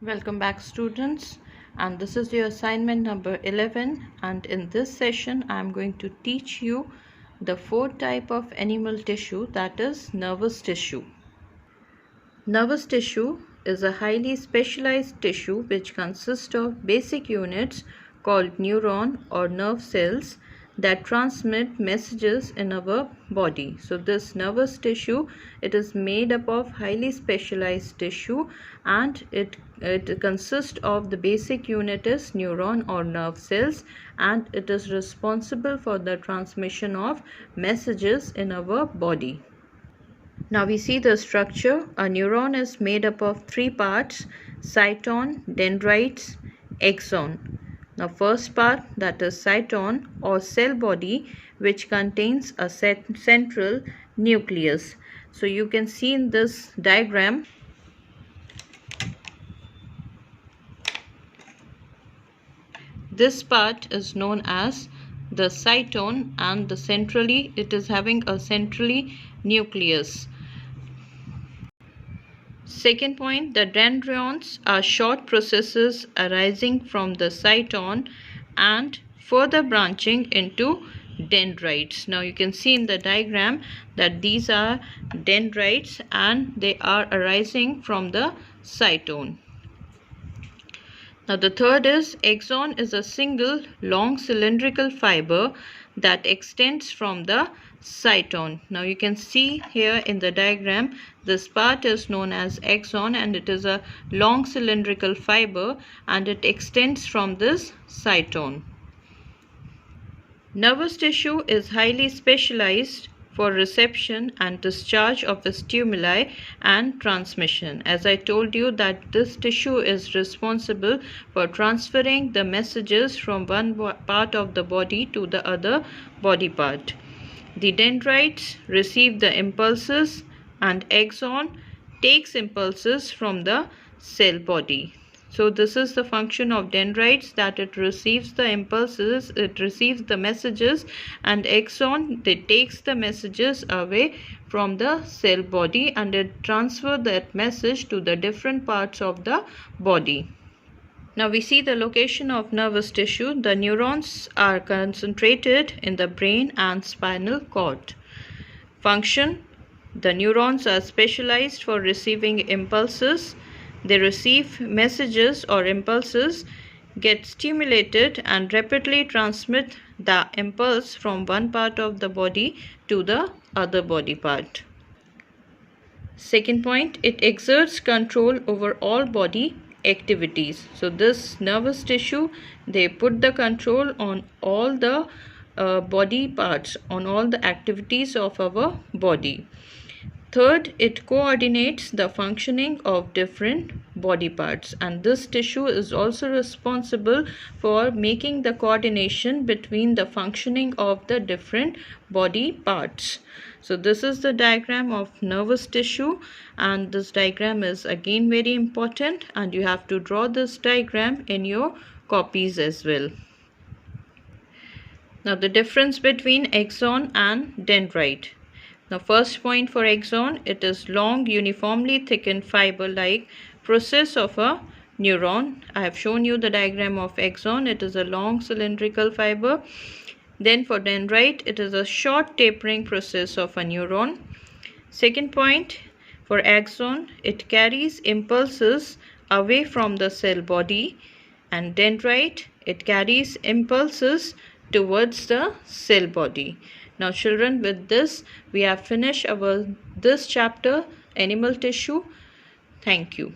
Welcome back, students, and this is your assignment number 11, and in this session I am going to teach you the fourth type of animal tissue, that is nervous tissue. Nervous tissue is a highly specialized tissue which consists of basic units called neuron or nerve cells that transmit messages in our body. So this nervous tissue, it is made up of highly specialized tissue, and it consists of the basic unit is neuron or nerve cells, and it is responsible for the transmission of messages in our body. Now we see the structure. A neuron is made up of three parts: cyton, dendrites, exon. Now first part, that is cyton or cell body, which contains a central nucleus. So you can see in this diagram this part is known as the cyton, and it is having a centrally nucleus. Second point, the dendrons are short processes arising from the cyton and further branching into dendrites. Now you can see in the diagram that these are dendrites and they are arising from the cyton. Now the third is exon is a single long cylindrical fiber that extends from the cyton. Now you can see here in the diagram, this part is known as exon, and it is a long cylindrical fiber and it extends from this cyton. Nervous tissue is highly specialized for reception and discharge of the stimuli and transmission. As I told you that this tissue is responsible for transferring the messages from one part of the body to the other body part. The dendrites receive the impulses and exon takes impulses from the cell body. So this is the function of dendrites, that it receives the impulses, it receives the messages, and exon, it takes the messages away from the cell body and it transfers that message to the different parts of the body. Now we see the location of nervous tissue. The neurons are concentrated in the brain and spinal cord. Function: the neurons are specialized for receiving impulses. They receive messages or impulses, get stimulated, and rapidly transmit the impulse from one part of the body to the other body part. Second point, it exerts control over all body activities. So this nervous tissue, they put the control on all the body parts, on all the activities of our body. Third, it coordinates the functioning of different body parts, and this tissue is also responsible for making the coordination between the functioning of the different body parts. So this is the diagram of nervous tissue, and this diagram is again very important, and you have to draw this diagram in your copies as well. Now the difference between exon and dendrite. Now first point for exon, it is long uniformly thickened fiber-like process of a neuron. I have shown you the diagram of exon. It is a long cylindrical fiber. Then for dendrite, it is a short tapering process of a neuron. Second point, for axon, it carries impulses away from the cell body, and dendrite, it carries impulses towards the cell body. Now children, with this we have finished this chapter, animal tissue. Thank you.